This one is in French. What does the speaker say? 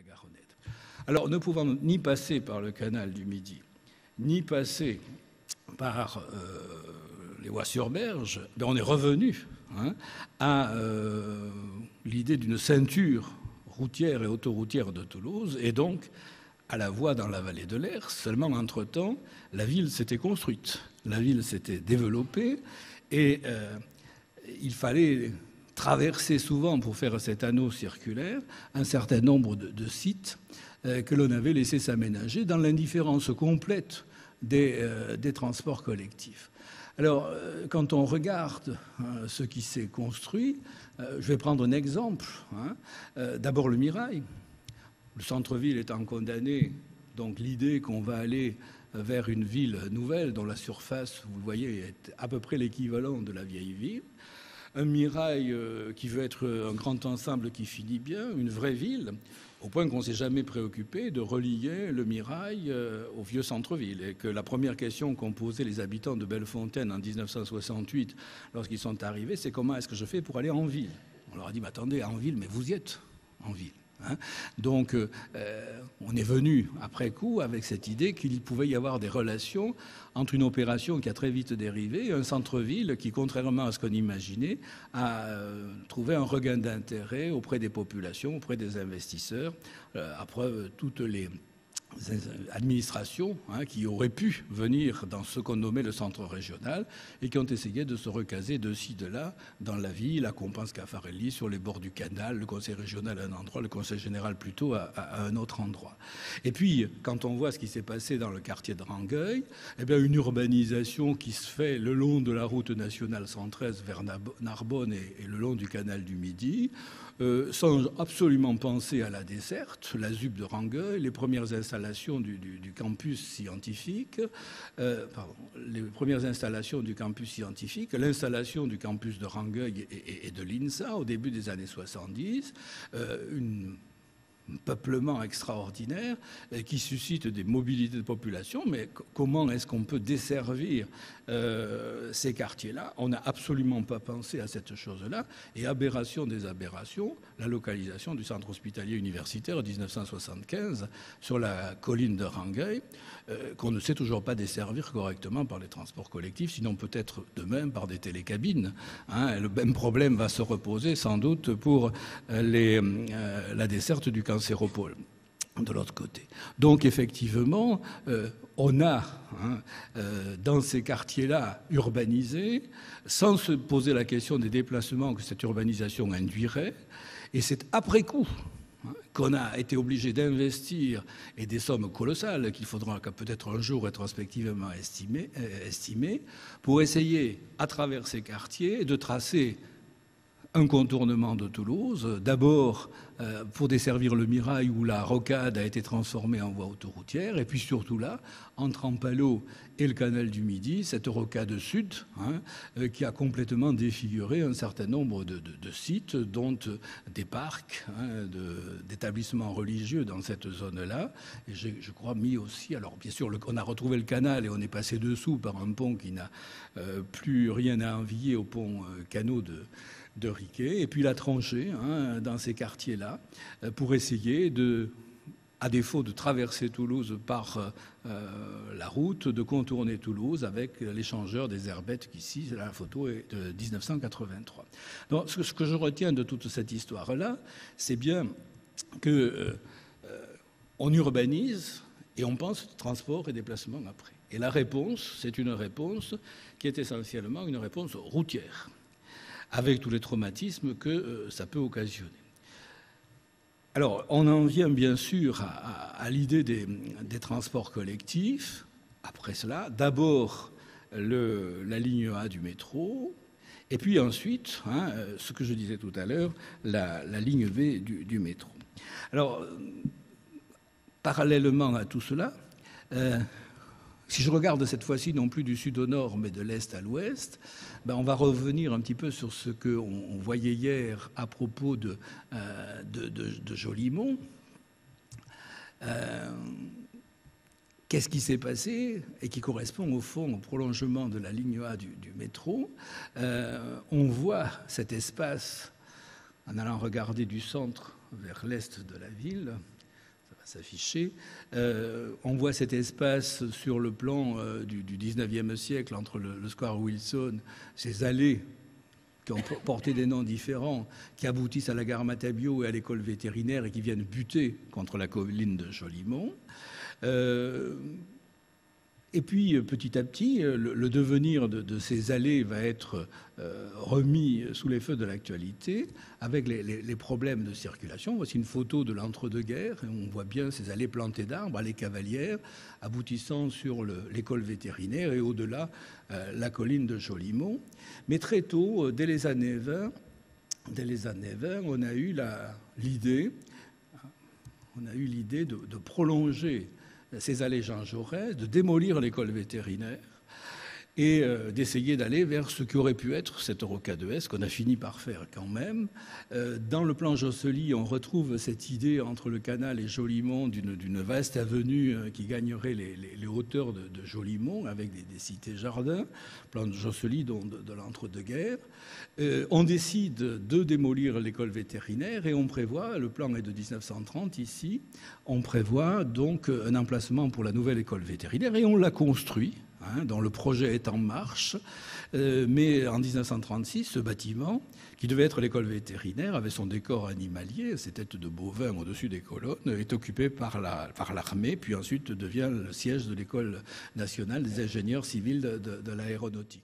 Garonnette. Alors, ne pouvant ni passer par le canal du Midi, ni passer par les Voies-sur-Berge, ben on est revenu à l'idée d'une ceinture routière et autoroutière de Toulouse, et donc à la voie dans la vallée de l'Ers. Seulement, entre-temps, la ville s'était construite, la ville s'était développée, et il fallait traverser souvent, pour faire cet anneau circulaire, un certain nombre de sites que l'on avait laissé s'aménager dans l'indifférence complète des transports collectifs. Alors, quand on regarde ce qui s'est construit, je vais prendre un exemple. D'abord le Mirail. Le centre-ville étant condamné, donc l'idée qu'on va aller vers une ville nouvelle dont la surface, vous le voyez, est à peu près l'équivalent de la vieille ville. Un Mirail qui veut être un grand ensemble qui finit bien, une vraie ville, au point qu'on ne s'est jamais préoccupé de relier le Mirail au vieux centre-ville. Et que la première question qu'ont posée les habitants de Bellefontaine en 1968, lorsqu'ils sont arrivés, c'est comment est-ce que je fais pour aller en ville? On leur a dit, mais attendez, en ville, mais vous y êtes en ville. Donc, on est venu après coup avec cette idée qu'il pouvait y avoir des relations entre une opération qui a très vite dérivé et un centre-ville qui, contrairement à ce qu'on imaginait, a trouvé un regain d'intérêt auprès des populations, auprès des investisseurs, après toutes les administrations qui auraient pu venir dans ce qu'on nommait le centre régional et qui ont essayé de se recaser de ci, de là, dans la ville, à Compense-Caffarelli, sur les bords du canal, le conseil régional à un endroit, le conseil général plutôt à un autre endroit. Et puis, quand on voit ce qui s'est passé dans le quartier de Rangueil, eh bien, une urbanisation qui se fait le long de la route nationale 113 vers Narbonne et le long du canal du Midi, sans absolument penser à la desserte, la ZUP de Rangueil, les premières installations du campus scientifique, les premières installations du campus scientifique, l'installation du campus de Rangueil et de l'INSA au début des années 70, un peuplement extraordinaire qui suscite des mobilités de population, mais comment est-ce qu'on peut desservir ces quartiers-là? On n'a absolument pas pensé à cette chose-là. Et aberration des aberrations, la localisation du centre hospitalier universitaire en 1975 sur la colline de Rangueil, qu'on ne sait toujours pas desservir correctement par les transports collectifs, sinon peut-être de même par des télécabines. Le même problème va se reposer sans doute pour la desserte du cancéropole de l'autre côté. Donc effectivement, on a dans ces quartiers-là urbanisés, sans se poser la question des déplacements que cette urbanisation induirait, et c'est après coup qu'on a été obligé d'investir, et des sommes colossales qu'il faudra peut-être un jour rétrospectivement estimer, pour essayer, à travers ces quartiers, de tracer un contournement de Toulouse, d'abord pour desservir le Mirail où la rocade a été transformée en voie autoroutière, et puis surtout là, entre Ampalo et le canal du Midi, cette rocade sud qui a complètement défiguré un certain nombre de sites, dont des parcs, d'établissements religieux dans cette zone-là. Et je crois mis aussi, alors bien sûr, on a retrouvé le canal et on est passé dessous par un pont qui n'a plus rien à envier au pont canot de Riquet, et puis la tranchée dans ces quartiers-là pour essayer à défaut de traverser Toulouse par la route, de contourner Toulouse avec l'échangeur des Herbettes, qui ici, la photo est de 1983. Donc, ce que je retiens de toute cette histoire-là, c'est bien que on urbanise et on pense transport et déplacement après. Et la réponse, c'est une réponse qui est essentiellement une réponse routière, avec tous les traumatismes que ça peut occasionner. Alors, on en vient bien sûr à l'idée des transports collectifs. Après cela, d'abord la ligne A du métro, et puis ensuite, ce que je disais tout à l'heure, la ligne V du métro. Alors, parallèlement à tout cela, si je regarde cette fois-ci non plus du sud au nord, mais de l'est à l'ouest, on va revenir un petit peu sur ce qu'on voyait hier à propos de Jolimont. Qu'est-ce qui s'est passé et qui correspond au fond au prolongement de la ligne A du métro? On voit cet espace, en allant regarder du centre vers l'est de la ville, s'afficher. On voit cet espace sur le plan du 19e siècle entre le square Wilson, ces allées qui ont porté des noms différents, qui aboutissent à la gare Matabio et à l'école vétérinaire et qui viennent buter contre la colline de Jolimont. Et puis, petit à petit, le devenir de ces allées va être remis sous les feux de l'actualité avec les problèmes de circulation. Voici une photo de l'entre-deux-guerres. On voit bien ces allées plantées d'arbres, allées cavalières, aboutissant sur l'école vétérinaire et au-delà, la colline de Jolimont. Mais très tôt, dès les années 20, on a eu l'idée de prolonger ces allées Jean Jaurès, de démolir l'école vétérinaire et d'essayer d'aller vers ce qui aurait pu être cette rocade S, qu'on a fini par faire quand même. Dans le plan Josely, on retrouve cette idée entre le canal et Jolimont d'une vaste avenue qui gagnerait les hauteurs de Jolimont avec des cités-jardins, plan de Josely de l'entre-deux-guerres. On décide de démolir l'école vétérinaire et on prévoit, le plan est de 1930 ici, on prévoit donc un emplacement pour la nouvelle école vétérinaire et on la construit, dont le projet est en marche. Mais en 1936, ce bâtiment, qui devait être l'école vétérinaire, avec son décor animalier, ses têtes de bovins au-dessus des colonnes, est occupé par l'armée, puis ensuite devient le siège de l'école nationale des ingénieurs civils de l'aéronautique.